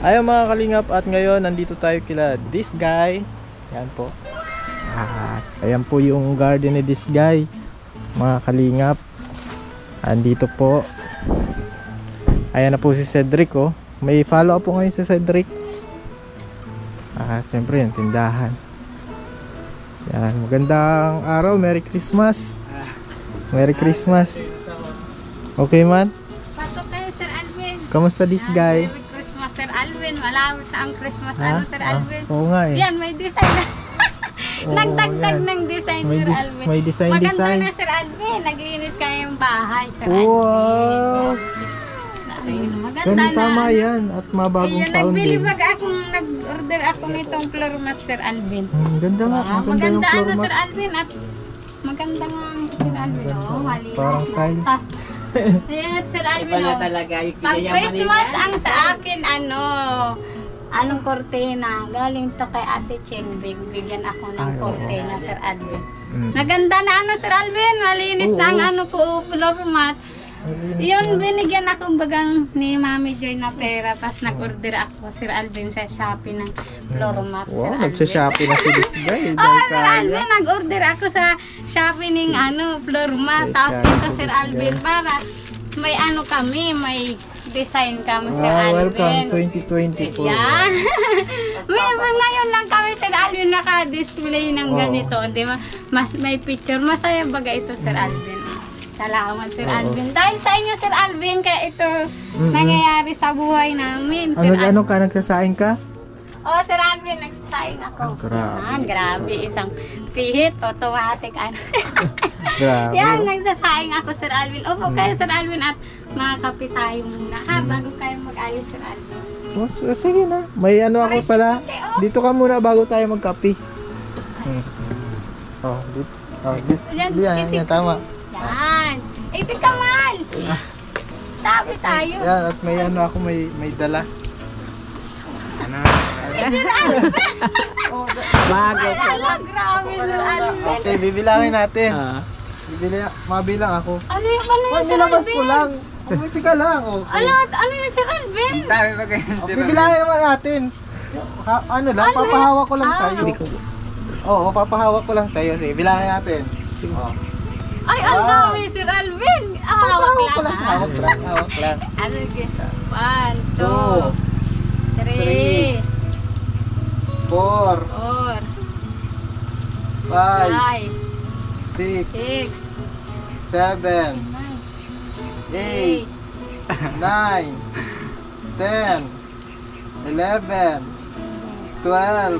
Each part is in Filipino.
Ayun mga kalingap, at ngayon nandito tayo kila this guy. Yan po. Ayan po yung garden ni this guy, mga kalingap. Andito po. Ayan na po si Cedric, oh. May follow up po ngayon si Cedric. Siyempre yung tindahan. Yan, magandang araw. Merry Christmas. Merry Christmas. Okay man? Pasok kayo, Sir Alvin. Kamusta this guy? Merry Christmas, Sir Alvin. Malapit na ang Christmas, Sir Alvin. Oo nga eh. Yan, may design na. Nagdagdag yan. ng design, May Sir Alvin. may design. Maganda na, Sir Alvin. Naglinis kayo yung bahay, Sir Wow! Alvin. Maganda Ganun na. tama yan. At mabagong Ayan, taon din. nag-order ako nitong floor mat, Sir Alvin. Ganda nga. Wow, Maganda yung floor ano, mat. Sir Alvin. At maganda nga, Sir Alvin. Oh, malinis. Parang tiles. Ayan, Sir Alvin. Wala Oh. talaga. Pag Christmas ang sa akin, anong kortina. Galing to kay Ate Cheng. Bigyan ako ng Ay, oo. kortina, Sir Alvin. Mm. Maganda na Sir Alvin. Malinis Oo. na ang ko, floor mat. Malinis Yun, na. binigyan ako bagang ni Mami Joy na pera. Tapos nag-order ako, Sir Alvin, sa Shopee ng floor mat, Sir Wow, Alvin. nagsha-shopping na si this guy. Oh, Sir Alvin, nag-order ako sa Shopee ng floor mat. Tapos ito, Sir Alvin, para may kami, may design kami, Sir Wow, Alvin. welcome 2020 po. Yan. Ngayon lang kami, Sir Alvin, naka-display ng Oo. ganito. Di ba? May picture. Masaya baga ito, Sir Alvin. Salamat, Sir Oo. Alvin. Dahil sa inyo, Sir Alvin, kaya ito nangyayari sa buhay namin, Sir Alvin. Ano ka? Nagsasaing ka? Oh, Sir Alvin, nagsasaing ako. Grabe. Grabe. Isang pihit, automatic. Grabe. Yan, nagsasaing ako, Sir Alvin. Opo kayo, Sir Alvin, at makakape tayo muna, ha? Bago kayo mag-ayos, Sir Alvin. Oh, sige na. May ako pala. Dito ka muna bago tayo magkape. Oh, dito. Oh, dito. Yan, tama. Yan. Ito Kamal. Tabi tayo. Yan, at may ako, may dala. Sir Alvin. Bago pa. Ala, grabe, Sir Alvin. Okay, bibilangin natin. Mabilang ako. Ano yung Sir Nilabas Alvin? ko lang. Buti ka lang. Okay. Ano yung Sir Alvin? Dami pa kayo. Bibilangin naman natin. Papahawak ko lang sa'yo. Oo, papahawak ko lang sa'yo. Sige, bilangin natin. Oh. Ay, ang dami, Sir Alvin. Hawak Hawak ko lang, lang. ha? Hawak lang. Ano yung 1, 2, 3, 4, 4, 5, 5, 6, 6, 7, 8, 9, 10, 11, 12,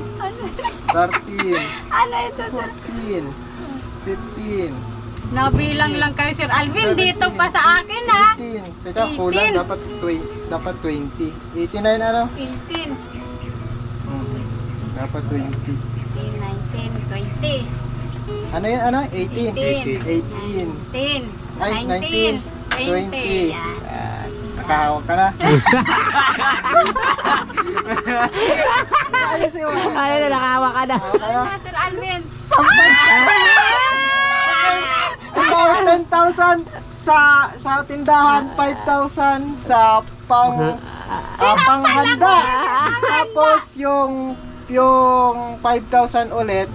13, ano ito, Sir? 14, 15, Nabilang lang kayo, Sir Alvin. Dito pa sa akin, ha? 18. Teka, kulang. Dapat 20. 89 ano? 18, Dapat 20. 19, 20, Ano yun? Ano? 18. 18, 18. 19, Ay, 19, 20. Yan. Nakahawak ka na. Ayos yun. Ano na, nakawa ka na. Ano na, Sir Alvin? Ikaw, 10,000 sa tindahan, 5,000 sa panghanda. Tapos yung 5,000 ulit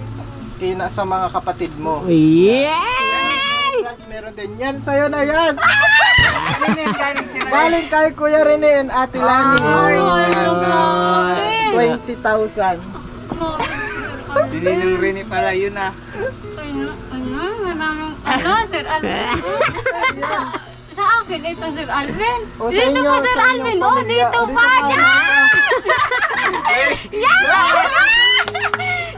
sa mga kapatid mo. Yay! Meron din. Yan, sa'yo na yan. Galing kay Kuya Rene and Ate Lani. Grabe. 20,000. Grabe. Sininong rin pala yun ah. Maraming Sir Alvin. Sa akin, ito, Sir Alvin. O, sa Dito inyo, pa, Sir sa inyong Alvin. Oh, pamilya. dito O, dito pa. pa. Yan!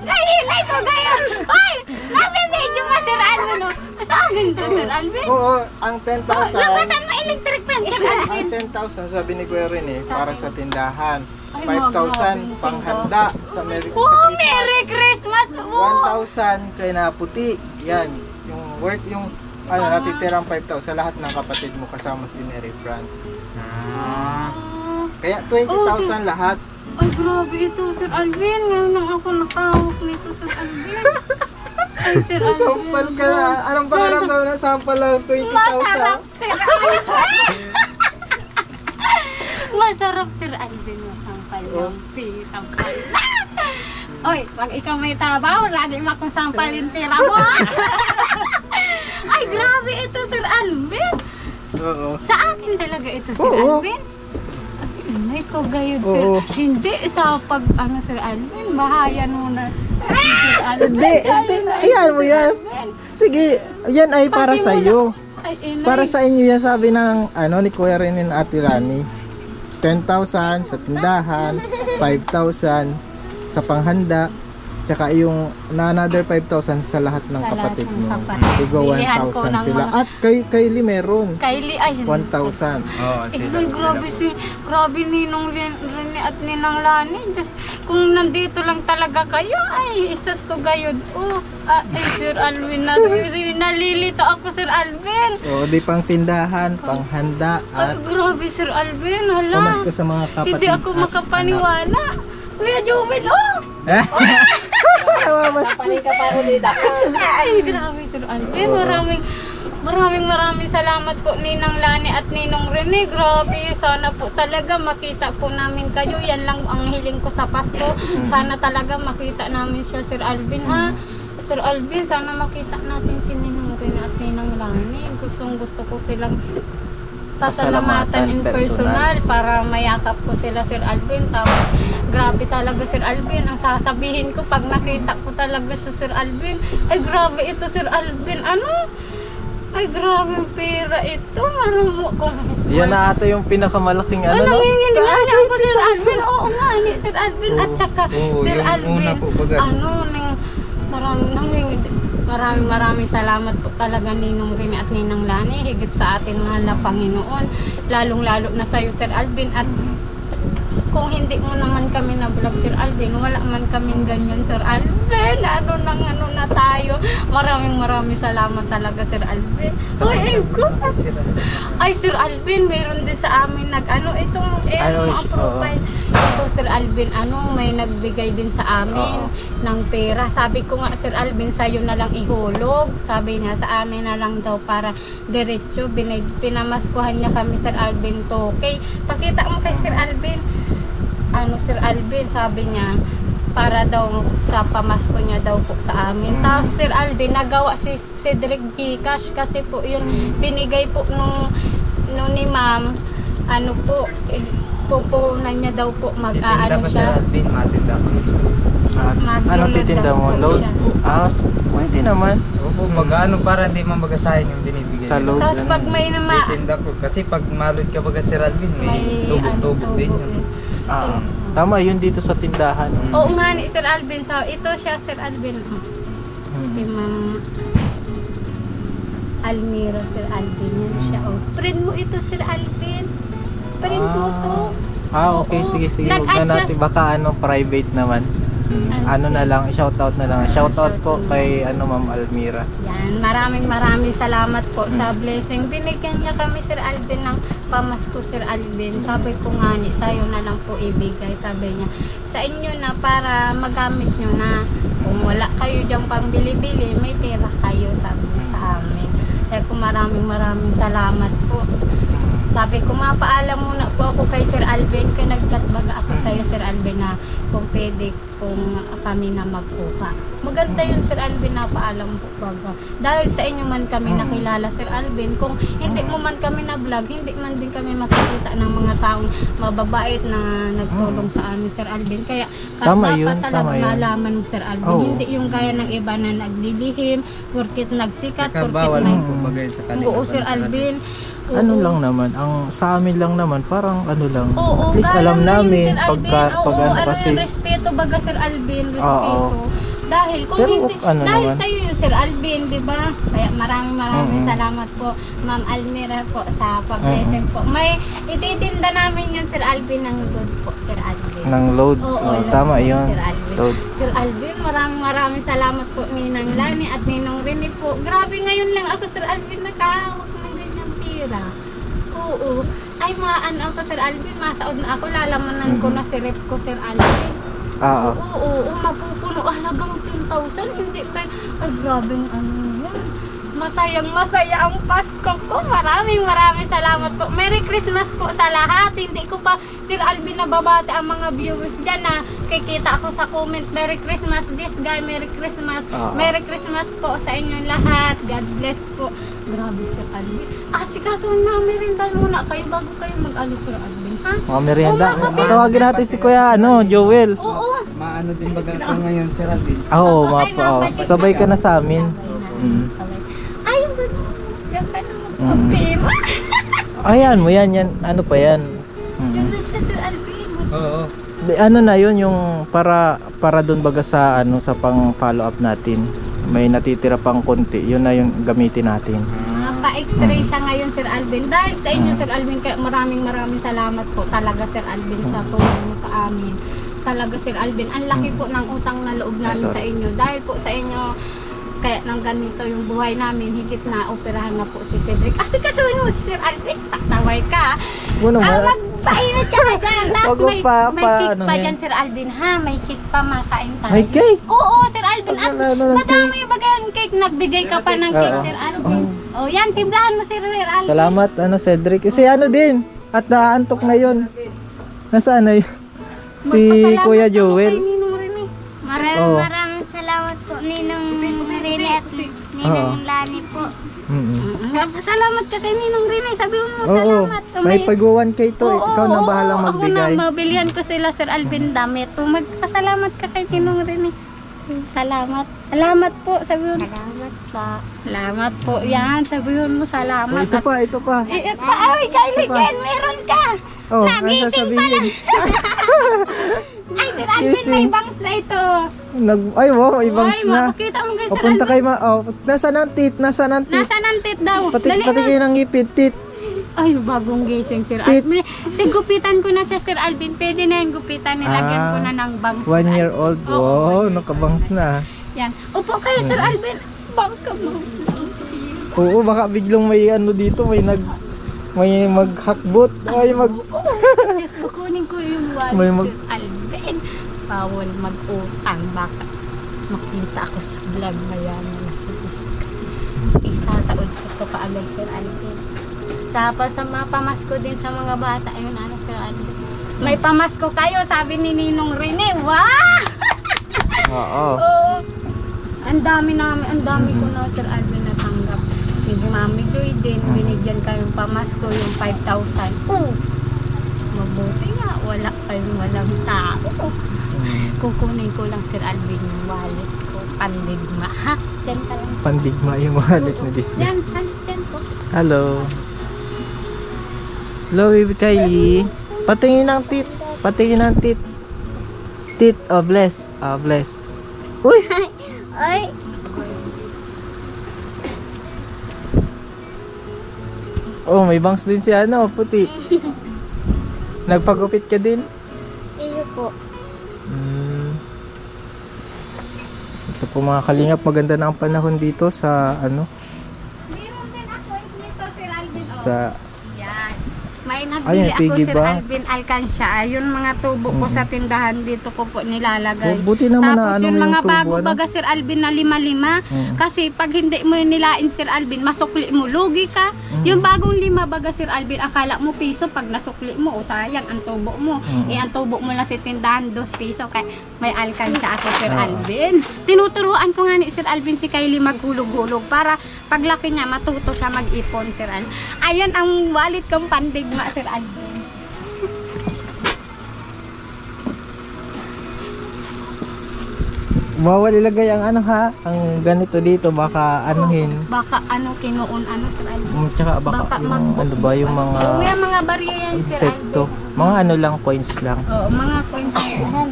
Nahilay ko ngayon. Ay, nabibidyo pa, Sir Alvin. Oh. Sa akin to, Sir Alvin. Oo, ang 10,000. Labasan mo electric fan, Sir Alvin. Ang 10,000 sabi ni Kuya Rene para sa tindahan. Ay, 5,000 panghanda sa Oh, Merry Christmas. Oh. 1,000 kay Naputi. Yan, yung worth yung natitirang 5,000 sa lahat ng kapatid mo kasama si Mary France. Kaya 20,000 lahat. Ay, grabe ito, Sir Alvin. Ngayon lang ako nakahawak nito, Sir Alvin. Ay, Sir Alvin. Sampal ka na. Anong pakiramdam na sampal lang 20,000? Masarap, Sir Alvin. Masarap, Sir Alvin. Masampal ng pira pala. Oy, pag ikaw may tabaw, lagi mo akong sampalin pira mo. Ay, grabe ito, Sir Alvin. Oo. Sa akin talaga ito, Sir Oo. Alvin. Ay, ko gayud, Sir. Oo. Hindi, sa pag, Sir Alvin, bahayan mo na. Sir Alvin, Hindi, sa'yo hindi. na ito, Ayan mo Sir yan. Alvin. Sige, yan ay para Pati mo sa iyo. Ay, inay. Para sa inyo yan, sabi ng ni Kuya Renin at Lani. 10,000 sa tindahan, 5,000 sa panghanda, tsaka yung another 5,000 sa lahat ng Sa lahat kapatid ng mo. kapatid. Digo Bilihan ko 1,000 ng sila. mga- At kay Lee meron Kylie, ay, 1,000. Oo, Ay, grabe Ninong Rene at Ninang Lani. Diyos, kung nandito lang talaga kayo, ay, isas ko gayod. Ay, Sir Alvin, nalilito ako, Sir Alvin. O, di pang tindahan, panghanda, Ay, at grabe, Sir Alvin, hala. pamasko sa mga kapatid. Hindi ako at makapaniwala. Kuya Jumel, Paling ka pa ulit ako. Ay, grabe, Sir Alvin. Maraming salamat po, Ninang Lani at Ninong Rene. Grabe, sana po talaga makita po namin kayo. Yan lang ang hiling ko sa Pasko. Sana talaga makita namin siya, Sir Alvin, ha? Sir Alvin, sana makita natin si Ninong Rene at Ninang Lani. Gusto ko silang pasalamatan in personal para mayakap ko sila, Sir Alvin. Tapos grabe talaga, Sir Alvin, ang sasabihin ko pag nakita ko talaga siya, Sir Alvin. Ay, grabe ito, Sir Alvin. Ay, grabe ang pera ito. Ano mo kung... yan na ata yung pinakamalaking no? Nangingin nga niya ako, Sir Alvin. Oo nga, ni Sir Alvin. At saka, Sir yung Alvin. una po baga. Maraming salamat po talaga, Ninong Rene at Ninang Lani. Higit sa atin, mahal na Panginoon. Lalong-lalo na sa'yo, Sir Alvin. At kung hindi mo naman kami na-vlog, Sir Alvin, wala man kaming ganyan, Sir Alvin. Ano na tayo. Maraming salamat talaga, Sir Alvin. Ay, Sir Alvin, meron din sa amin itong mga profile. Ito, Sir Alvin, may nagbigay din sa amin ng pera. Sabi ko nga, Sir Alvin, sa'yo na lang ihulog. Sabi niya, sa amin na lang daw para diretso. Pinamaskuhan niya kami, Sir Alvin, to. Okay, pakita mo kay Sir Alvin. Sir Alvin, sabi niya, para daw sa pamasko niya daw po sa amin. Tapos, Sir Alvin, nagawa si Cedric Gcash kasi po yun, binigay po nung ni ma'am, pupunan niya daw po Titinda pa Sir siya. Alvin, matinda ko. Anong titinda mo? Load? Pwede naman. Opo, mag-ano para hindi mamagasahin yung binibigay. Sa load Tapos lang. pag may Titinda ko. Kasi pag malod ka baga Sir Alvin, may tubog-tubog din yun. Tama, yun dito sa tindahan. Oo nga ni Sir Alvin. So, ito siya, Sir Alvin. Si Ma'am Almira, Sir Alvin. Yan siya. Friend mo ito, Sir Alvin. Friend mo to. Okay, Oo. sige. Huwag Nag-add na natin. Baka private naman. Shoutout na lang. Shoutout po kay Ma'am Almira. Yan, maraming salamat po sa blessing. Binigyan niya kami, Sir Alvin, ng pamasko, Sir Alvin. Sabi ko nga ni, sa'yo na lang po ibigay. Sabi niya, sa inyo na para magamit nyo na. Kung wala kayo dyan pang bili-bili, may pera kayo, sabi niya sa amin. Kaya po maraming salamat po. Sabi ko, mapaalam muna po ako kay Sir Alvin, kaya nag-chat baga ako sa'yo, Sir Alvin, na kung pwede kung kami na magkuha. Maganda yun, Sir Alvin, napaalam po baga. Dahil sa inyo man kami nakilala, Sir Alvin, kung hindi mo man kami na-vlog, hindi man din kami makikita ng mga taong mababait na nagtulong sa amin, Sir Alvin. Kaya Tama yun, dapat talaga tama yun. malaman mo, Sir Alvin. Oo. Hindi yung gaya ng iba na naglilihim, porkit nagsikat, Saka porkit bawal may... mo bagay sa kanila. Oo, Sir Alvin. Ano lang naman, sa amin lang naman, parang lang. Oo, At least gaya alam na yun, namin, Sir Alvin. pag kasi, yung respeto baga, Sir Alvin, respeto. Oo. Dahil kung Pero, hindi, dahil naman. sa'yo yung Sir Alvin, di ba? Kaya maraming Mm-mm. salamat po, Ma'am Almira po, sa pag-present po. May ititinda namin yun, Sir Alvin, ng load po, Sir Alvin. ng load. Oo, load Tama po, yun. Sir Alvin. Load. Sir Alvin, maraming salamat po, Ninang Lani at Ninong Rene po. Grabe, ngayon lang ako, Sir Alvin, nakahawak ng ganyang pira. Oo. Ay, ako, Sir Alvin, masaod na ako, lalamunan ko na si rep ko, Sir Alvin. Oo, mapupuno halagang 10,000, hindi pa, ay, grabe yan. masaya ang Pasko ko. Maraming salamat po. Merry Christmas po sa lahat. Hindi ko pa, Sir Alvin, nababati ang mga viewers dyan na kikita ako sa comment. Merry Christmas this guy. Merry Christmas. Merry Christmas po sa inyong lahat. God bless po. Grabe, Sir Alvin. Kaso na, merindal muna kayo bago kayo mag-alis, Sir Alvin. Ha? Mga merienda. Oo, mga Tawagin natin si Kuya, Joel. Oo. Maano din baga ito ngayon, Sir Alvin? Oo, Ay, mapalik sabay ka na sa amin. Mm. Ay, yan ka na Mm. pera. Ayan mo yan. Ano pa yan? Yan na siya, Sir Alvin. Oo. Ano na yun yung para doon baga sa sa pang follow up natin. May natitira pang konti. Yun na yung gamitin natin. Pa-x-ray siya ngayon, Sir Alvin. Dahil sa inyo, Sir Alvin, maraming salamat po talaga, Sir Alvin, sa tulong mo sa amin. Talaga, Sir Alvin, ang laki po ng utang na loob namin sa inyo. Dahil po sa inyo, kaya nang ganito yung buhay namin, higit na operahan na po si Cedric. Kasi kasuhin mo si Sir Alvin, tataway ka. Magpainit ka na dyan. Tapos may cake pa dyan, Sir Alvin, ha? May cake pa, makain tayo. May cake? Oo, Sir Alvin. At madami yung bagay cake. Nagbigay ka pa ng cake, Sir Alvin. Oh, yan, timplahan mo, Sir Alvin. Salamat, Cedric. Si din. At naantok na yun. Nasaan na yun? Si Kuya Joel. Maraming salamat po Ninong Rene at Ninong Lani po. Salamat ka kay Ninong Rene. Sabi mo salamat. May pag-1K to. Ikaw na bahalang magbigay. Ako na mabilihan ko sila, Sir Alvin, damit. Magpasalamat ka kay Ninong Rene. Salamat. Salamat po. Sabi mo. Salamat po. Salamat po. Yan. Sabi mo salamat. Ito pa. Ay, Kylie Jen, meron ka. Nagising pala. Ay, Sir Alvin, may bangs na ito. Ay, wow, ibang Ay, na. makikita mo kay Sir Papunta Alvin. kay Nasaan ang tit? Nasaan ang tit? Nasaan ang tit daw? Pati Dali na. kayo ng ngipin, tit. Ay, bagong gising, Sir Tit. Alvin. Tigupitan ko na siya, Sir Alvin. Pwede na yung gupitan. Nilagyan ko na ng bangs. 1 year old. Oo. Wow, nakabangs na. Yan. Upo kayo, Sir Alvin. Bangka mo. Oo, baka biglang may dito, may maghakbot. Ay, Yes, kukunin ko yung wallet, May Sir Alvin. Bawal mag-utang. Baka makita ako sa vlog na yan na nasibisik. Isataod ko ito kaagad, Sir Alvin. Tapos sa mga pamasko din sa mga bata. Ayun, Sir Alvin. May pamasko kayo, sabi ni Ninong Rene. Wow! Oo. Oo. Ang dami ko na, Sir Alvin, natanggap. Hindi Mami Joy din, binigyan kayong pamasko yung 5,000. Oo. Mabuti nga, walang tao. Kukunin ko lang, Sir Alvin, yung wallet ko. Pandigma. Ha? Diyan ka lang. Pandigma yung wallet na Disney. Diyan po. Hello. Hello, baby Kylie. Patingin ng tit. Tit, bless. Bless. Uy! Ay, Oh, may bangs din si puti. Nagpagupit ka din? iyo po. Ito po mga kalingap, maganda na ang panahon dito sa Meron din ako nito, Sir Alvin. sa Yan. May Ay, nagbili may ako, piggy Sir bank. Alvin Alcancia. Yung mga tubo ko sa tindahan dito ko po nilalagay. Buti naman na Tapos yung yung mga tubo, bago baga, Sir Alvin, na lima-lima. Kasi pag hindi mo yun nilain, Sir Alvin, masukli mo, lugi ka. Yung bagong 5 baga, Sir Alvin, akala mo piso, pag nasukli mo, o sayang, ang tubo mo. Ang tubo mo lang sa tindahan, 2 piso. Kaya may Alcancia ako, Sir Alvin. Tinuturuan ko nga ni Sir Alvin si Kylie maghulog-hulog para paglaki niya, matuto siya mag-ipon, Sir Alvin. Ayan ang wallet kong pandigma, Sir Alvin. bawal ilagay ang ang ganito dito, baka anuhin. Baka kinuun, Sir Alvin. Tsaka baka yung, yung mga May mga barya yan, Sir insekto. Alvin. Mga lang, coins lang. Oo, mga coins yan.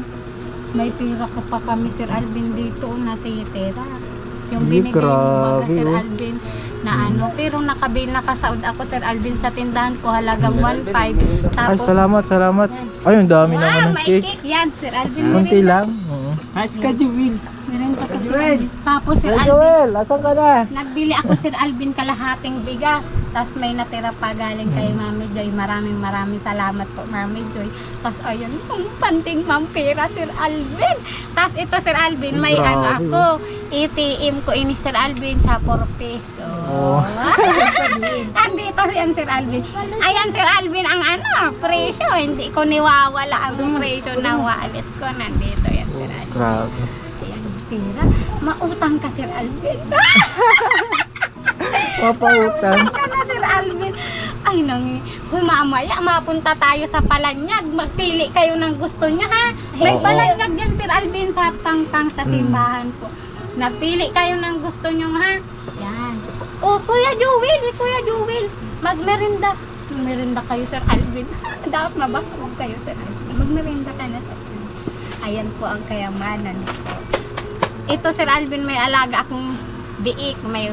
May pira ko pa kami, Sir Alvin, dito natitira. Yung Hindi, binigay mo baga, grabe, Sir oh. Alvin, na pero nakasaud ako, Sir Alvin, sa tindahan ko, halagang 1.5. Ay, Tapos, salamat. Ay, ang dami naman ng may cake. cake yan, Sir Alvin. Kunti lang. Meron pa kasi. Tapos, Sir Hey, Alvin, Joel, asan ka na? nagbili ako, Sir Alvin, kalahating bigas. Tapos may natira pa galing kay Mami Joy. Maraming salamat po, Mami Joy. Tapos ayun, panting mampira, Sir Alvin. Tapos ito, Sir Alvin, may Grabe, ano ako, ATM ko ini, Sir Alvin, sa 4 peso. Oh. Andito yan, Sir Alvin. Ayan, Sir Alvin, ang ano, presyo. Hindi ko niwawala ang presyo ng wallet ko. Nandito yan, Sir Alvin. Grabe. Ayan, pira. Mautang ka, Sir Alvin. Papautang. Ka na, Sir Alvin. Ay, nang mamaya, mapunta tayo sa Palanyag. Magpili kayo ng gusto niya, ha? May Oo. Palanyag yan, Sir Alvin, sa Tangtang, sa simbahan po. Napili kayo ng gusto niyo, ha? Yan. Oh, Kuya Jewel, magmerinda. Magmerinda kayo, Sir Alvin. Dapat mabasag kayo, Sir Alvin. Magmerinda ka na, Sir Alvin. Ayan po ang kayamanan ko. Ito, Sir Alvin, may alaga akong biik. May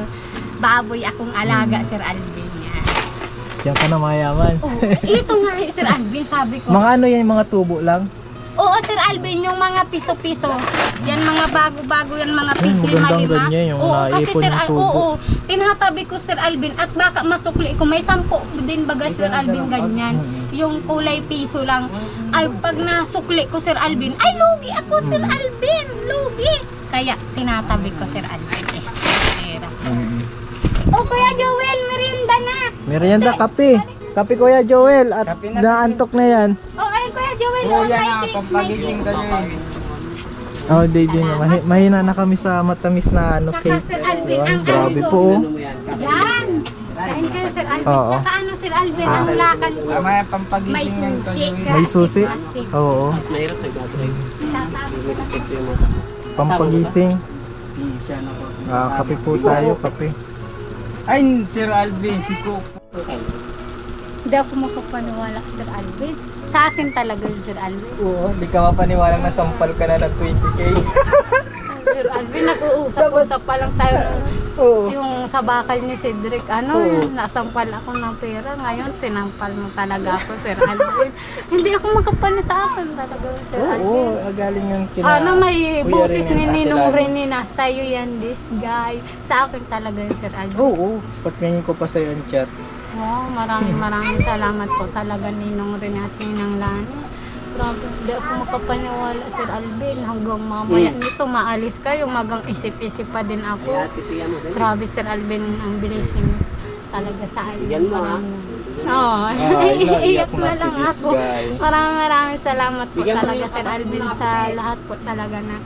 baboy akong alaga, Sir Alvin. Yan. Diyan ka na mayaman. Oh, ito nga, Sir Alvin, sabi ko. Mga ano yan, mga tubo lang? Oo, Sir Alvin, yung mga piso-piso. Yan mga bago-bago yan, mga magandang lima-lima. ganyan, yung Oo, kasi naipon Sir yung tubo. oo, tinatabi ko, Sir Alvin, at baka masukli ko. May 10 din baga, Sir Alvin, ganyan. Yung kulay piso lang. Ay, pag nasukli ko, Sir Alvin, ay, lugi ako, Sir Alvin. Lugi. Kaya, tinatabi ko, Sir Alvin. Oh, Kuya Joel, merienda na. Merienda, kape. Kape, Kuya Joel. At Kape na, naantok na yan. Oh, ay, Kuya Joel, Oo, oh, yan may na, cake, pampagising may kayo cake. eh. Oh, di na. Mahina na kami sa matamis na ano, Tsaka, cake. Sir Alvin, Diba? ang Grabe ano po. ko. Oh. Yan. Kain kayo, Sir Alvin. Oo. Tsaka ano, Sir Alvin, ang lakad ko. Tama yung May pampagising ng susi. kayo. May susi? Kasi, Oo. tatabi ko lang. Pampagising. Kape po tayo, kape. Ay, Sir Alvin, si Cook. Hindi ako makapaniwala, Sir Alvin. Sa akin talaga, Sir Alvin. Oo, di ka mapaniwalang nasampal ka na ng 20k. Sir Alvin, nag-uusap-usap pa lang tayo Oo. yung sa bakal ni Cedric. Ano, Oo. nasampal ako ng pera. Ngayon, sinampal mo talaga ako, Sir Alvin. Hindi ako makapaniwala sa akin talaga, Sir Alvin. Oo, galing yung Sana may Kuya boses Rin ni yan, Ate Ninong Lani. Rene na sa'yo yan, this guy. Sa akin talaga yun, Sir Alvin. Oo, patngin ko pa sa'yo ang chat. Wow, maraming salamat po talaga Ninong Rene at Ninang Lani. Grabe, hindi ako makapaniwala, Sir Alvin. Hanggang mamaya nito, maalis kayo. Magang isip-isip pa din ako. Grabe, Sir Alvin, ang blessing talaga sa akin. Oo, iiyak na lang ako. Maraming salamat po talaga, Sir Alvin, sa lahat po talaga na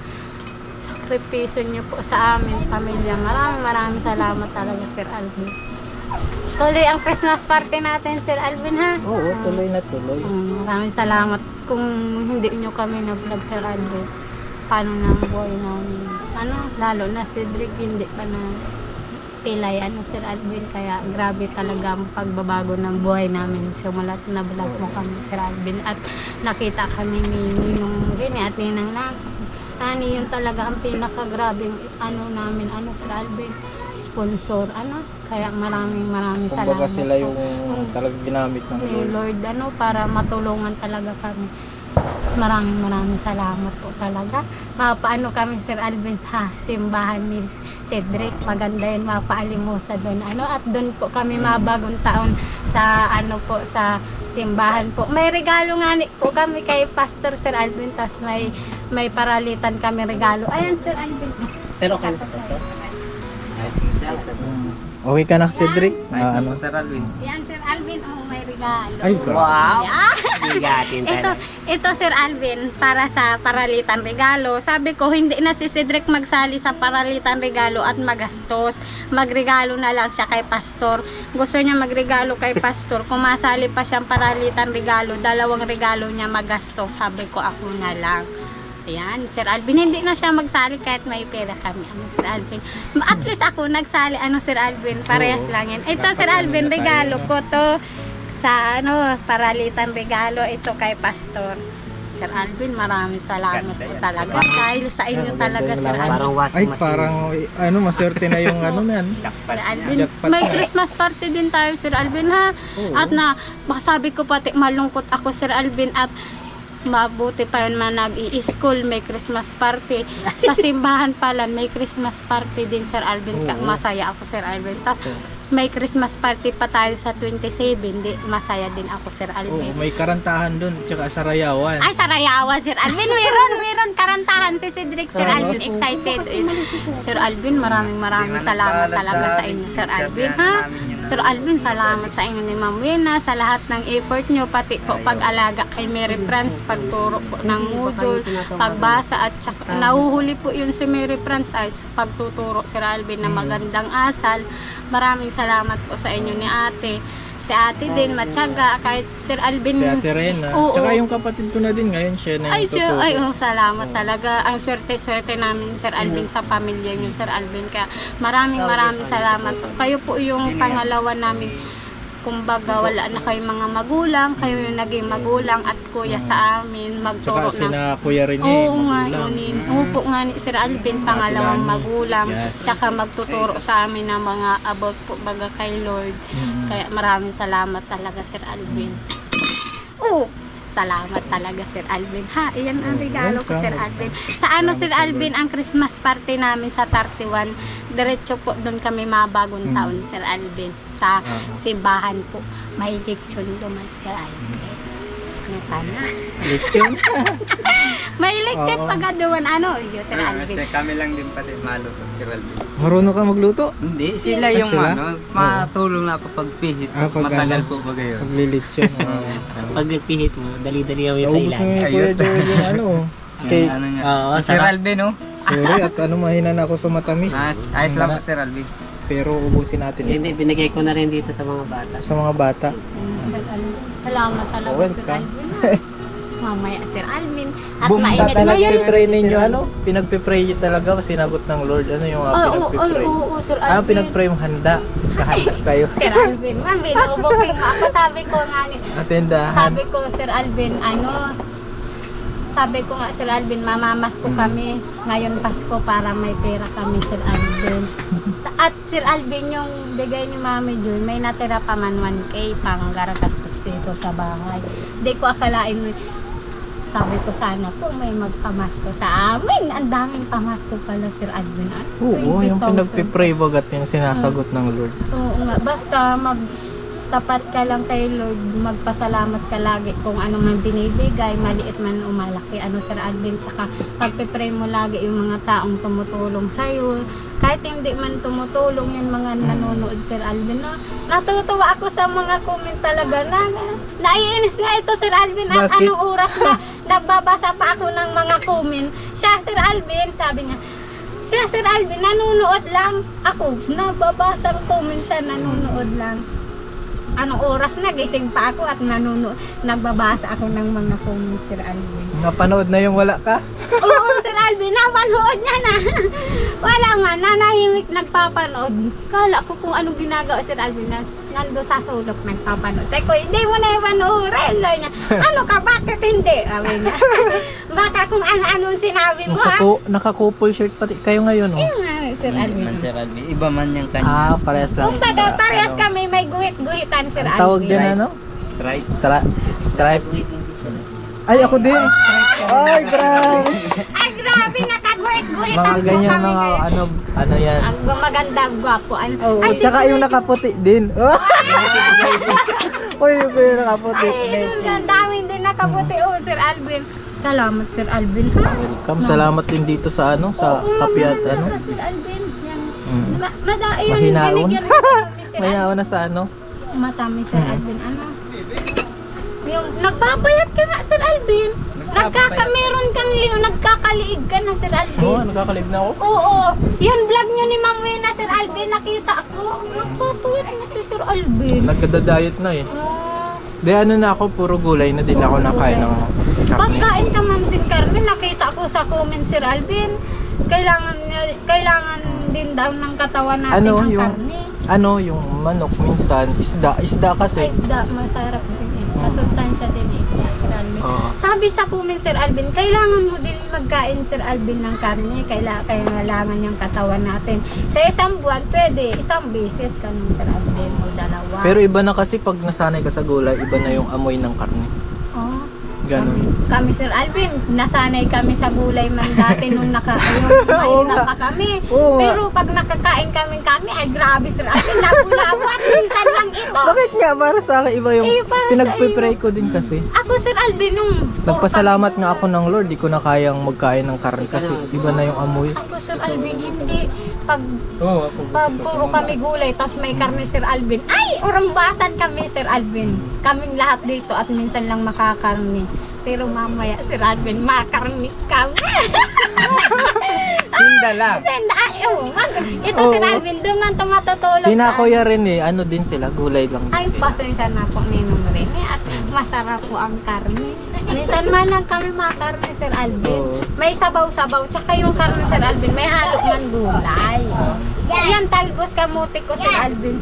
sakripisyo niyo po sa amin, pamilya. Maraming salamat talaga, Sir Alvin. Tuloy ang Christmas party natin, Sir Alvin, ha? Oo, tuloy na tuloy. Maraming salamat. Kung hindi nyo kami nag-vlog, Sir Alvin, paano na ang buhay namin? Ano, lalo na si Cedric, hindi pa na pilay, Sir Alvin. Kaya grabe talaga ang pagbabago ng buhay namin. Simulat na vlog mo kami, Sir Alvin. At nakita kami ni Ninong Rene at Ninang Lang. Yun talaga ang pinakagrabing namin, Sir Alvin. Sponsor, kaya maraming salamat. Kumbaga sila yung talagang ginamit ng Ni Lord. Lord, para matulungan talaga kami. Maraming salamat po talaga. Mapaano kami, Sir Alvin, sa simbahan ni Cedric. Maganda yun, mapaalimusa doon. At doon po kami mabagong taon sa sa simbahan po. May regalo nga po kami kay Pastor Sir Alvin, tapos may paralitan kami regalo. Ayan, Sir Alvin. Pero Okay ka na, Cedric? Sir Alvin. Yan, Sir Alvin, may regalo. Ay, grabe. Wow! Yeah. Ito, Sir Alvin, para sa paralitan regalo. Sabi ko, hindi na si Cedric magsali sa paralitan regalo at magastos. Magregalo na lang siya kay Pastor. Gusto niya magregalo kay Pastor. Kung masali pa siyang paralitan regalo, 2 regalo niya magastos. Sabi ko, ako na lang. Ayan, Sir Alvin, hindi na siya magsali kahit may pera kami, Sir Alvin. At least ako nagsali, Sir Alvin, parehas lang yan. Ito, Sir Alvin, regalo ko to sa, paralitan regalo, ito kay Pastor. Sir Alvin, maraming salamat po talaga. Dahil sa inyo talaga, Sir Alvin. Ay, parang, maswerte na yung yan. Sir Alvin, Jackpot may na. Christmas party din tayo, Sir Alvin, ha? Oo. At sabi ko pati, malungkot ako, Sir Alvin, at mabuti pa yun nag-i-school, may Christmas party. Sa simbahan pala, may Christmas party din, Sir Alvin. Oo. Masaya ako, Sir Alvin. Tapos, may Christmas party pa tayo sa 27, di masaya din ako, Sir Oo, Alvin. may karantahan doon, tsaka sa Rayawan. Ay, sa Rayawa, Sir Alvin. Meron karantahan si Cedric, Sir Sarap. Alvin. Excited. Sir Alvin, maraming salamat talaga sa inyo, Sir Alvin, ha? Sir Alvin, salamat sa inyo ni Ma'am Wena, sa lahat ng effort nyo, pati po pag-alaga kay Mary Franz, pagturo po ng module, pagbasa, at saka, nahuhuli po yun si Mary Franz ay sa pagtuturo, Sir Alvin, na magandang asal. Maraming salamat po sa inyo ni ate. Si ate din, matyaga, kahit Sir Alvin. Si Ate Rena. Oo. Tsaka yung kapatid ko na din ngayon, siya na yung tuturo. Salamat talaga. Ang swerte namin, Sir Alvin, sa pamilya niyo, Sir Alvin. Kaya maraming salamat po. Kayo po yung pangalawa namin. Kumbaga, wala na kayong mga magulang, kayo yung naging magulang at kuya sa amin, magturo Tsaka ng... sina Kuya Rene, Oo nga, magulang. yun. Opo nga ni Sir Alvin, pangalawang Lani. magulang. Yes. Tsaka magtuturo sa amin ng mga about po baga kay Lord. Kaya maraming salamat talaga, Sir Alvin. Salamat talaga, Sir Alvin. Ha, iyan ang regalo ko, Sir Alvin. Sa ano, Sir Alvin, ang Christmas party namin sa 31, diretso po doon kami mabagong taon, Sir Alvin. Sa simbahan po. May lechon duman, Sir Alvin. Ano pa na? Lechon? May lechon Oo. pagaduan. Ano, iyo, Sir Alvin. Kasi kami lang din pati maluto, Sir Alvin. Marunong ka magluto? Hindi, sila yung sila? matulong na ako pagpihit. Pag Matagal ano? po ba kayo? Maglilechon. Pag nagpihit mo, dali-dali kami sa Naubos mo ilan. yung Ayun. Kuya Joel yung ano. Okay. Ano nga? Oo, Sir sarap. Alvin, oh. Sorry at ano, mahina na ako sa matamis. Ayos lang po, Sir Alvin. Pero ubusin natin ito. Hindi, binigay ko na rin dito sa mga bata. Sa mga bata. Sir Alvin. Salamat talaga, Sir Welcome. Alvin. Mamaya, Sir Alvin. At Boom, mainit talaga ngayon. pinag-pray ninyo ano? Pinag-pray talaga, sinagot ng Lord. Ano yung pinag-pray? Oo, Sir Alvin. Pinag-pray yung handa. Kahanda kayo. Sir Alvin, ma'am, binubuking mo ako. Sabi ko nga, Atendahan. sabi ko, Sir Alvin, sabi ko nga, Sir Alvin, mamamas ko kami ngayon Pasko para may pera kami, Sir Alvin. At Sir Alvin, yung bigay ni Mami Jun, may natira pa man 1K pang garagastos dito sa bahay. Hindi ko akalain, sabi ko sana po may magpamasko sa amin. Ang daming pamasko pala, Sir Alvin. Oo, yung 20,000. pinag-pray bagat yung sinasagot ng Lord. Oo nga, basta tapat ka lang kay Lord, magpasalamat ka lagi kung ano man binibigay, maliit man o malaki, Sir Alvin, tsaka pagpipray mo lagi yung mga taong tumutulong sa'yo, kahit hindi man tumutulong yung mga nanonood, Sir Alvin, no? Natutuwa ako sa mga comment talaga na naiinis nga ito, Sir Alvin, at Bakit? anong oras na nagbabasa pa ako ng mga comment, siya, Sir Alvin, sabi niya, siya, Sir Alvin, nanonood lang, ako, nababasa ang comment siya, nanonood lang. Anong oras na, gising pa ako at nagbabasa ako ng mga comments, Sir Alvin. Napanood na yung wala ka? Oo, Sir Alvin, napanood niya na. Wala nga, nanahimik nagpapanood. Kala ko kung anong ginagawa, Sir Alvin, na nando sa sulok nagpapanood. Sabi ko, hindi mo na ipanoorin. Sabi niya, ano ka, bakit hindi? Sabi niya, baka kung ano-anong sinabi mo, ha? Naka-couple shirt pati kayo ngayon, oh. Yun nga, Sir Alvin. Sir Alvin, iba man yung kanya. Parehas lang. Kung baga, parehas kami, may guhit-guhitan, Sir Ang Alvin. tawag din ano? Stripe. Stripe. Ay, ako din. Ay, grabe. Ay, grabe, nakaguhit-guhitan Mga po ganyan, kami. mga ano yan. Ang maganda, gwapo. Oo, Ay, tsaka yung nakaputi din. Uy, yung nakaputi. Ay, Jesus, ang daming din nakaputi. Oh, Sir Alvin. Salamat, Sir Alvin. Welcome. Salamat din dito sa sa kape at ano. Sir Alvin. Yan. Mm. Yun, Mahinaon. binigyan mo kami, Sir May Alvin. na sa ano. Matami, Sir Alvin. Yung nagbabayad ka nga, Sir Alvin. Meron kang nagkakaliig ka na, Sir Alvin. Oo, nagkakalig na ako. Oo. Yung vlog nyo ni Ma'am Wena, Sir Alvin, nakita ako. Nagpapuwin na si Sir Alvin. Nagkada-diet na eh. Di ano na ako, puro gulay na din ako nakain ng karne. Pagkain ka man din, Carmen, nakita ko sa comment, Sir Alvin. Kailangan din daw ng katawan natin Ano, ang yung- karne. Ano, yung manok minsan, isda kasi. Ay, isda, masarap din eh. Masustansya din eh, Sir Alvin. Oo. Sabi sa comment, Sir Alvin, kailangan mo din magkain, Sir Alvin, ng karne. Kailangan yung katawan natin. Sa isang buwan, pwede, isang beses ka ng Sir Alvin o dalawa. Pero iba na kasi pag nasanay ka sa gulay, iba na yung amoy ng karne. Oh, Ganun. Kami Sir Alvin, nasanay kami sa gulay man dati nung mahirap pa kami. Oo nga. Pero pag nakakain kami, ay grabe Sir Alvin, labulabot, minsan lang ito. Bakit nga? Para sa akin iba yung para sa pinagpipray ko din kasi. Ako Sir Alvin, nung Nagpasalamat nga ako ng Lord, di ko na kayang magkain ng karne kasi iba na yung amoy. Ako Sir Alvin, hindi. Pag Oo, ako. Pag puro kami gulay, tapos may karne Sir Alvin. Ay, urangbasan kami Sir Alvin. Kaming lahat dito at minsan lang makakarni. Pero mamaya Sir Alvin, makarni kami. Sinda lang. Ito Sir Alvin, doon man tumatutulog. Sina Kuya rin ano din sila, gulay lang din Ay, sila. pasensya na po Ninong Rene at masarap po ang karne. Minsan man lang kami makarne Sir Alvin. Oo. May sabaw-sabaw, tsaka yung karne Sir Alvin, may halo man gulay. Yan, talbos kamuti ko Sir Alvin.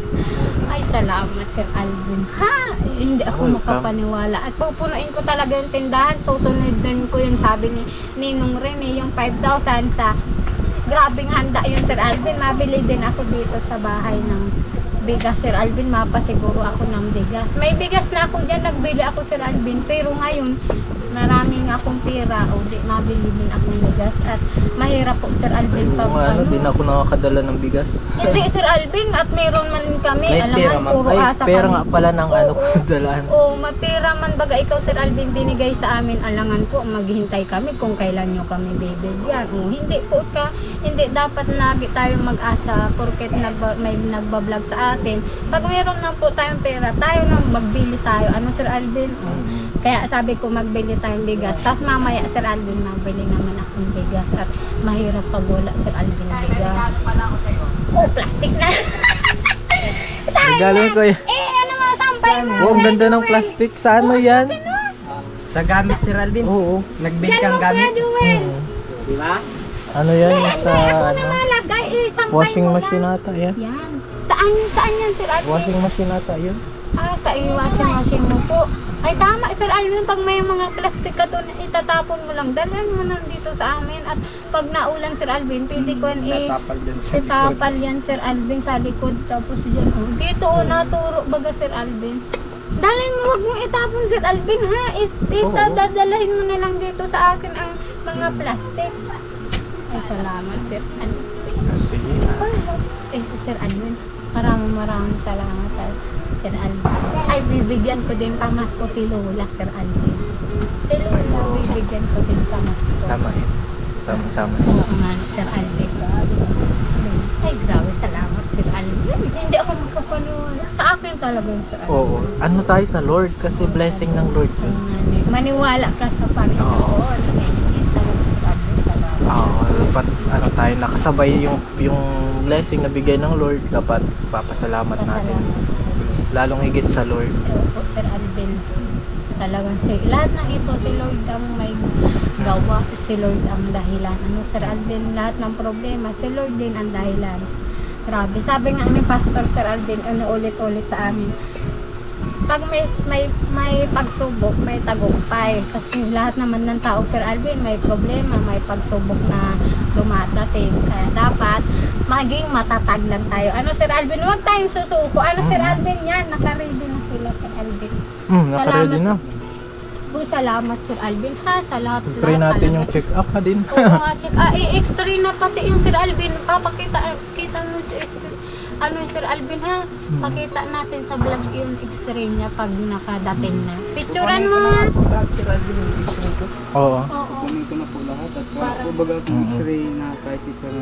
Ay, salamat Sir Alvin. Ha? Hindi ako Welcome. makapaniwala. At pupunuin ko talaga yung tindahan. Susunodin ko yung sabi ni Ninong Rene, yung 5,000 sa grabing handa yun Sir Alvin. Mabili din ako dito sa bahay ng bigas Sir Alvin. Mapasiguro ako ng bigas. May bigas na ako dyan. Nagbili ako Sir Alvin. Pero ngayon, maraming akong pera. O di, mabili din akong bigas. At mahirap po Sir Alvin pag Din ako nakakadala ng bigas. Hindi Sir Alvin, at meron man kami, May alam pera man, man. puro Ay, asa pera kami. nga pala ng ano ko sa dalaan. Oo, mapera man baga ikaw Sir Alvin binigay sa amin, alangan po maghintay kami kung kailan nyo kami bibigyan. O, hindi po hindi dapat lagi tayo mag-asa porket may nagbablog sa atin. Pag meron na po tayong pera, tayo na magbili tayo. Ano Sir Alvin? Kaya sabi ko magbili tayong bigas. Tapos mamaya Sir Alvin, mabili naman akong bigas. At mahirap pag wala Sir Alvin bigas. Oh, plastic na. Galing ko yan. Ano mga sampay mo? Oh, ang ganda ng plastic. Sa ano yan? Sa gamit, Sir Alvin. Oo. Nagbili Yan kang mo Kuya gamit. Jewel. Di ba? Ano yan? Yung sa Ako ano? na malagay. Sampay Washing mo machine lang. ata yan. Yan. Saan yan Sir Alvin? Washing machine ata yun. Sa washing machine mo po. Ay tama Sir Alvin, pag may mga plastic ka doon, itatapon mo lang. Dalhan mo lang dito sa amin. At pag naulan Sir Alvin, pwede ko Natapal dyan sa itapal yan Sir Alvin sa likod. Tapos dyan dito naturo baga Sir Alvin. Dalhin mo, wag mong itapon Sir Alvin ha. Dadalahin mo na lang dito sa akin ang mga plastic. Ay salamat Sir Alvin. Sige. Sir Alvin, maraming salamat Sir Alvin. Ay, bibigyan ko din pamasko si Lola, Sir Alvin. Si Lola, bibigyan ko din pamasko. Tama yun. Tama. Oo nga, Sir Alvin. Ay, grabe, salamat Sir Alvin. Hindi ako magkapaniwala. Sa akin talaga yung Sir Alvin. Oo. Ano tayo sa Lord? Kasi blessing ng Lord yun. Maniwala ka sa Panginoon. Salamat Sir Alvin, salamat. Oo. Dapat ano tayo, nakasabay yung blessing na bigay ng Lord. Dapat papasalamat natin. Lalong higit sa Lord. Opo, Sir Alvin. Talagang lahat ng ito, si Lord ang may gawa. Si Lord ang dahilan. Ano, Sir Alvin, lahat ng problema, si Lord din ang dahilan. Grabe. Sabi nga ni Pastor Sir Alvin, ulit sa amin, pag may pagsubok, may tagumpay. Kasi lahat naman ng tao, Sir Alvin, may problema, may pagsubok na dumadating. Kaya dapat maging matatag lang tayo. Ano Sir Alvin, huwag tayong susuko. Ano Sir Alvin, yan, naka-ready na sila Sir Alvin. Naka-ready na. Salamat Sir Alvin ha, sa lahat. Try natin yung check-up ha din. Oo nga, check. I-extra na pati yung Sir Alvin. Papakita mo si ano yung Sir Alvin ha. Pakita natin sa vlog yung x-ray niya pag nakadating na. Picturean mo ha. Lahat, Sir Alvin, yung x-ray ko. Oo. Oo. Kunin ko na po lahat. At wala baga akong x-ray na kahit isang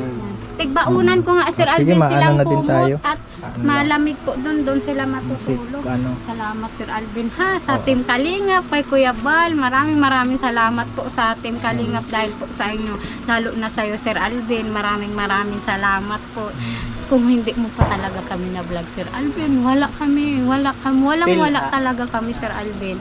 Tigbaunan ko nga Sir Sige, Alvin maano silang na din tayo. kumot at malamig po doon sila matutulog. Ano? Salamat Sir Alvin ha sa Team Kalingap, kay Kuya Bal. Maraming salamat po sa Team Kalingap dahil po sa inyo, lalo na sa iyo Sir Alvin. Maraming salamat po. Kung hindi mo pa talaga kami na vlog Sir Alvin, wala talaga kami Sir Alvin.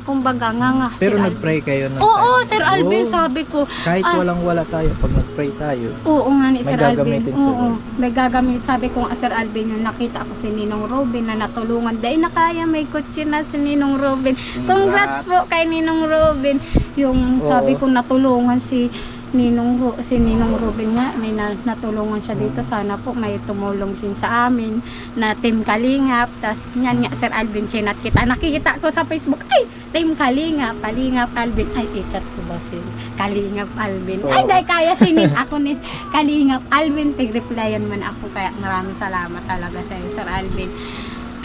Kumbaga Pero Sir Alvin. nag-pray kayo ng Oo, Sir Alvin, Oo. sabi ko. Kahit wala tayo, pag nag-pray tayo, Oo nga ni May Sir Alvin. gagamitin si Oo, Lord. may gagamit. Sabi ko nga Sir Alvin, yung nakita ko si Ninong Robin na natulungan. Dahil na kaya, may kotse na si Ninong Robin. Congrats po kay Ninong Robin. Yung Oo. sabi ko natulungan si si Ninong Ruben nga, may natulungan siya dito. Sana po may tumulong din sa amin na Team Kalingap. Tapos yan nga, Sir Alvin, chinat kita. Nakikita ko sa Facebook, ay, Team Kalingap, Kalingap Alvin. Ay, i-chat ko ba si Kalingap Alvin? Ay, dahil kaya sinin ako ni Kalingap Alvin. Tig-replyan man ako. Kaya maraming salamat talaga sa iyo, Sir Alvin.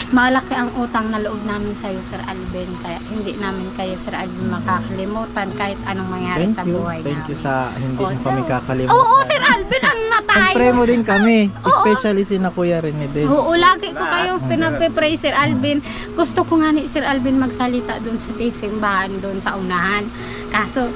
Malaki ang utang na loob namin sa iyo, Sir Alvin. Kaya hindi namin kayo, Sir Alvin, makakalimutan kahit anong mangyari sa buhay namin. Thank you sa hindi mo kami kakalimutan. Oo, Sir Alvin, ano na tayo? Siyempre mo din kami. Especially si na Kuya Rene din. Oo, lagi ko kayong pinagpe-pray, Sir Alvin. Gusto ko nga ni Sir Alvin magsalita doon sa simbahan, doon sa unahan. Kaso,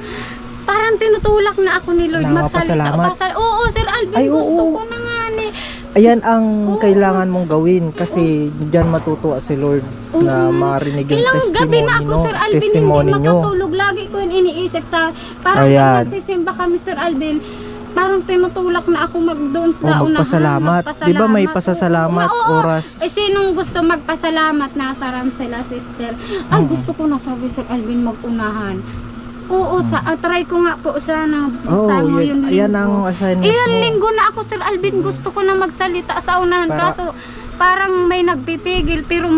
parang tinutulak na ako ni Lord Na magsalita. mapasalamat. Oo, Sir Alvin, Ay, gusto oo. ko na nga ni. Ayan ang kailangan mong gawin kasi diyan matutuwa si Lord na marinig yung Ilang gabi na ako, Sir Alvin, testimony hindi nyo. makatulog. Lagi ko yung iniisip sa, parang Ayan. pag nagsisimba kami, Sir Alvin, parang tinutulak na ako doon sa unahan. Magpasalamat. Di ba may pasasalamat Oo. oras? Eh, sinong gusto magpasalamat? Nataram sila, sister. Ay, gusto ko na sabi, Sir Alvin, mag-unahan. Oo, try ko nga po sana. Oo, Yun yan ang assignment Ilan mo. linggo na ako, Sir Alvin, gusto ko na magsalita sa unahan. Kaso, parang may nagpipigil, pero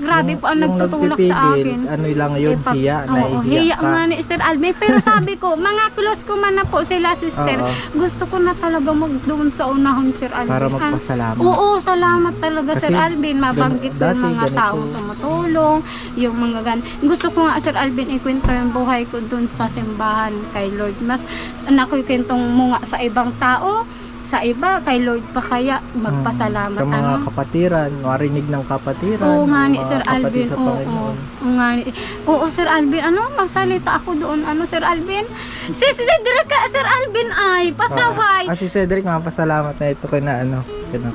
grabe po ang nagtutulak sa akin. Ano lang yun, hiya, Oo, hiya nahihiya ka. nga ni Sir Alvin. Pero sabi ko, mga close ko man na po sila, sister. Oo. Gusto ko na talaga doon sa unahan, Sir Alvin. Para magpasalamat. Oo, salamat talaga, Kasi Sir Alvin. Mabanggit ko yung dati mga ganito. taong tumutulong, yung mga Gusto ko nga, Sir Alvin, ikwento yung buhay ko doon sa simbahan kay Lord. Mas nakukwentong mo nga sa ibang tao, sa iba, kay Lord pa kaya magpasalamat. Sa mga kapatiran, marinig ng kapatiran. Oo nga ni mga Sir kapatid Alvin. sa Oo, Panginoon. oo nga ni. Oo, Sir Alvin. Ano, magsalita ako doon. Ano, Sir Alvin? Si Cedric ka, Sir Alvin ay pasaway. Si Cedric, mapasalamat na ito kay na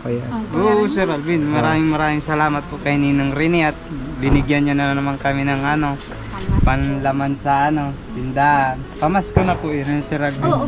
Kuya. Oo, Sir Alvin, maraming salamat po kay Ninong Rene at binigyan niya na naman kami ng panlaman sa tindahan. Pamasko na po yun, Sir Alvin. Oo,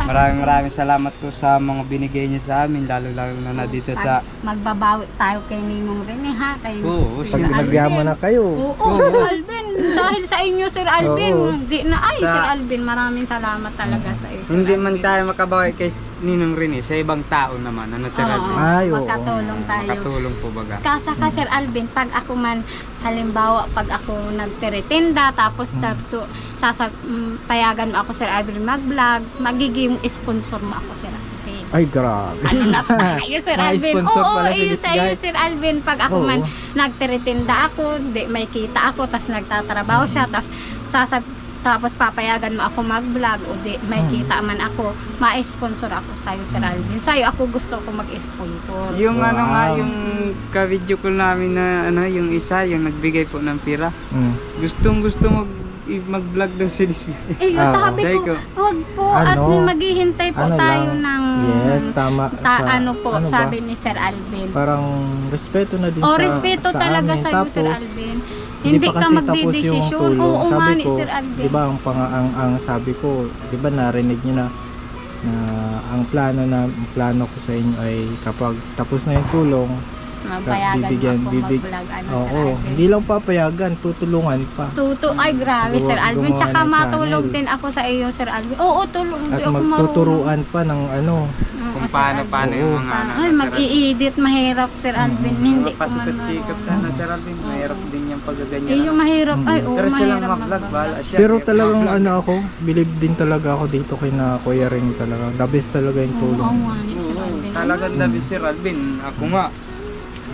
Maraming salamat po sa mga binigay niyo sa amin, lalo na dito sa... Magbabawi tayo kay Ninong Rene, ha? Kay Oo, Sir Pag nagyama na kayo. Oo, Sir Alvin. Dahil sa inyo, Sir Alvin. Oo. Di na, Sir Alvin, maraming salamat talaga sa iyo, Sir Hindi Alvin. man tayo makabawi kay Ninong Rene sa ibang tao naman, Sir Oo, Alvin? Ay, oo. magkatulong tayo. Makatulong po baga. Kasaka, Sir Alvin, pag ako man, halimbawa, pag ako nagtiretinda, tapos payagan mo ako, Sir Alvin, mag-vlog, magiging sponsor mo ako, Sir Alvin. Ay, grabe. Ayun, Sir Alvin. Na-sponsor Oo, pala si ayun this sa iyo, guy. Sir Alvin. Pag ako Oo. man nagtiretinda ako, may kita ako, tapos nagtatrabaho siya, tapos papayagan mo ako mag-vlog o may kita man ako, ma-sponsor ako sa'yo, Sir Alvin. Sa'yo ako gusto ko mag-sponsor. Yung Wow. yung ka-video call namin na yung isa, yung nagbigay po ng pira. Gustong mag-vlog daw si Disney. Eh, yung sabi ko, wag po, at maghihintay po tayo ng... Yes, tama. Sabi ni Sir Alvin. Parang respeto na din respeto sa talaga amin. sa'yo, Sir Tapos, Alvin. Hindi pa ka kasi magdidesisyon. tapos yung Oo tulong. nga Sabi ni ko, Sir Alvin. di ba ang sabi ko, di ba narinig niyo na ang plano ko sa inyo ay kapag tapos na yung tulong, Mapayagan mo ako mag-vlog, Sir Alvin. hindi lang papayagan, tutulungan pa. Ay, grabe, Sir Alvin. Gumawa Tsaka ng matulog channel. din ako sa iyo, Sir Alvin. Oo, tulong. At Hindi ako marunong. magtuturuan pa ng Kung paano yung mga Ay, mag-i-edit, mahirap, Sir Alvin. Hindi ko man pasikat-sikat na Sir Alvin. Mahirap din yung pagganyan. Eh, yung mahirap. Ay, oo, Pero silang mahirap mag-vlog, bahala siya. Pero talagang ako, believe din talaga ako dito kay na Kuya Ring talaga. The best talaga yung tulong. Oo, nga ni Sir Alvin. Talagang labi Sir Alvin. Ako nga,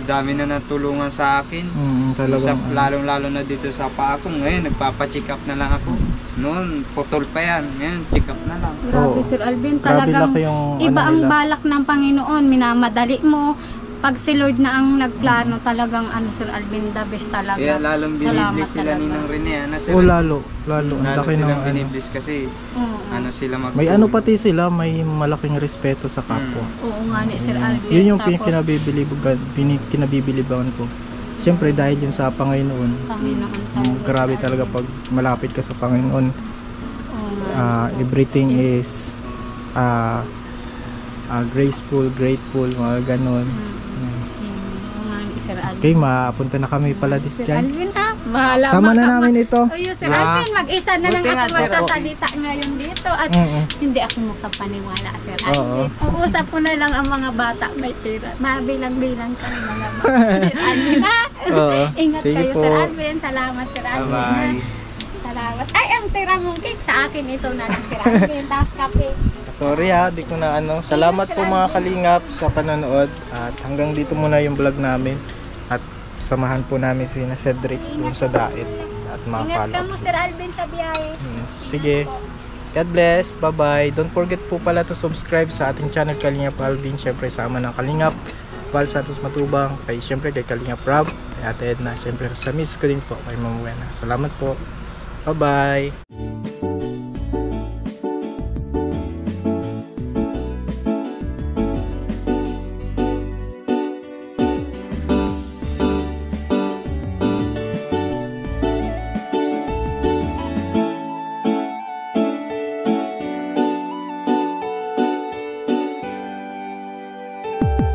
dami na natulungan sa akin. Talagang Lalong-lalo na dito sa paa ko. Ngayon, nagpapacheck up na lang ako. Noon, putol pa yan. Ngayon, check up na lang. Grabe, Oo. Sir Alvin. Grabe Talagang laki yung iba ang nila. balak ng Panginoon. Minamadali mo. Pag si Lord na ang nagplano, talagang Sir Alvin, the best talaga. Kaya lalong Salamat biniblis sila talaga. ni Nang Rene. Sir? lalo. Ang Lalo laki ng silang biniblis kasi Oo. sila mag- May pati sila, may malaking respeto sa kapwa. Oo nga ni Sir Alvin. Yun yung Tapos, kinabibiliban ko. Siyempre dahil yun sa Panginoon. Panginoon talaga. Grabe Sir talaga Alvin. pag malapit ka sa Panginoon. Oo nga. Everything is graceful, grateful, mga ganon. Oo nga ni Sir Alvin. Okay, mapunta na kami pala this Sir dyan. Alvin, Bahala Sama na namin ito. Oyo, Sir Alvin, mag-isa na lang Buti na, ako sir. magsasalita ngayon dito. At hindi ako makapaniwala, Sir Alvin. Uusap ko na lang ang mga bata may pera. Mabilang-bilang ka na lang. Sir Alvin, ha? Oo. Ingat Sige kayo, po. Sir Alvin. Salamat, Sir Alvin. ha? Bye-bye. Salamat. Ay, ang tira mong cake sa akin ito na lang, Sir Alvin. Tapos kape. Sorry ha, di ko na ano. Salamat po mga kalingap sa panonood. At hanggang dito muna yung vlog namin. At samahan po namin si na Cedric dun sa Dait. At mga Ingat ka mo, follow-ups. Sir Alvin, sa biyahe. Sige. God bless. Bye-bye. Don't forget po pala to subscribe sa ating channel Kalingap Alvin. Siyempre sama ng Kalingap Val Santos Matubang. Kay siyempre kay Kalingap Rob. Kay Ate Edna. Siyempre sa miss ko din po kay Ma'am Buena. Salamat po. Bye-bye.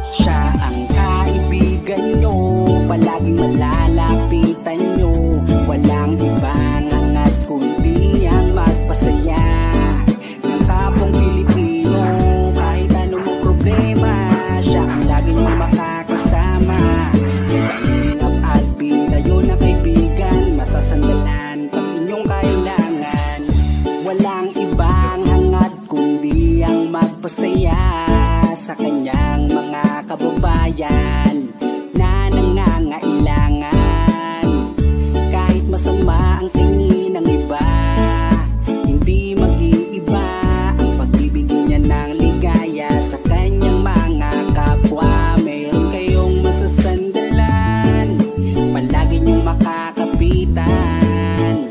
Siya ang kaibigan nyo, palaging malalapitan nyo. Walang ibang hangat kundi ang magpasaya ng kapong Pilipino. Kahit anong problema, siya ang lagi nyo makakasama. May Kalingap Alvin, kayo na kaibigan, masasandalan pag inyong kailangan. Walang ibang hangat kundi ang magpasaya sa kanyang mga kababayan na nangangailangan. Kahit masama ang tingin ng iba, hindi mag-iiba ang pagbibigay niya ng ligaya sa kanyang mga kapwa. Meron kayong masasandalan, palagi niyong makakapitan.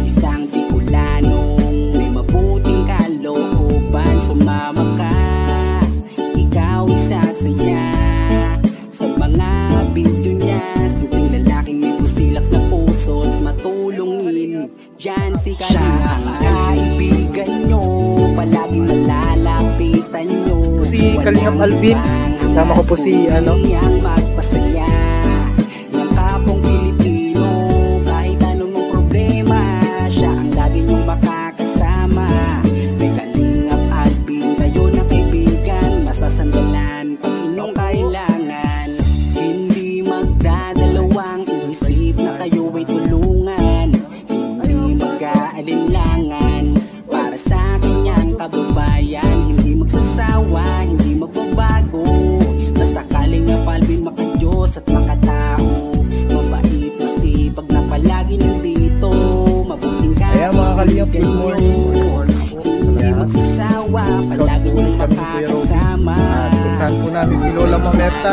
Isang Bicolanong may mabuting kalooban, sumama ka, ikaw isasaya sa mga video niya. Simpleng lalaking may busilak na puso't matulungin, yan si Kalingap. Siya ang kaibigan nyo, palaging malalapitan nyo. Si Kalingap Alvin. Kasama ko po si ano, ang magpasaya ng kapong Pilipino. Kahit anong problema, siya ang lagi nyong makakasama. May Kalingap Alvin, kayo na kaibigan, masasandalan pag inyong kailangan. Hindi magdadalawang inisip na kayo ay tulungan. Hindi mag-aalinlangan para sa kanyang kababayan. Hindi magsasawa, hindi magbabago. Basta Kalingap Alvin, makadiyos at makatao. Mabait, masipag na palagi nandito. Mabuting Kaya mga Kalingap, good morning. hindi magsasawa, palagi niyong makakasama. At puntahan po namin si Lola Mamerta.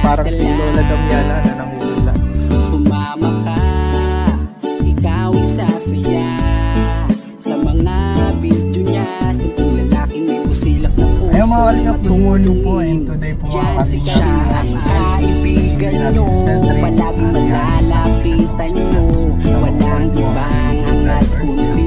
Parang si Lola Damiana na nangungula. Sumama ka, ikaw isasaya sa mga video niya. Simpleng lalaking may busilak na puso. Ayun mga Kalingap, good morning po. And today po mga Yan si Kalingap, siya ang kaibigan nyo, palaging malalapitan nyo. Walang ibang hangat kundi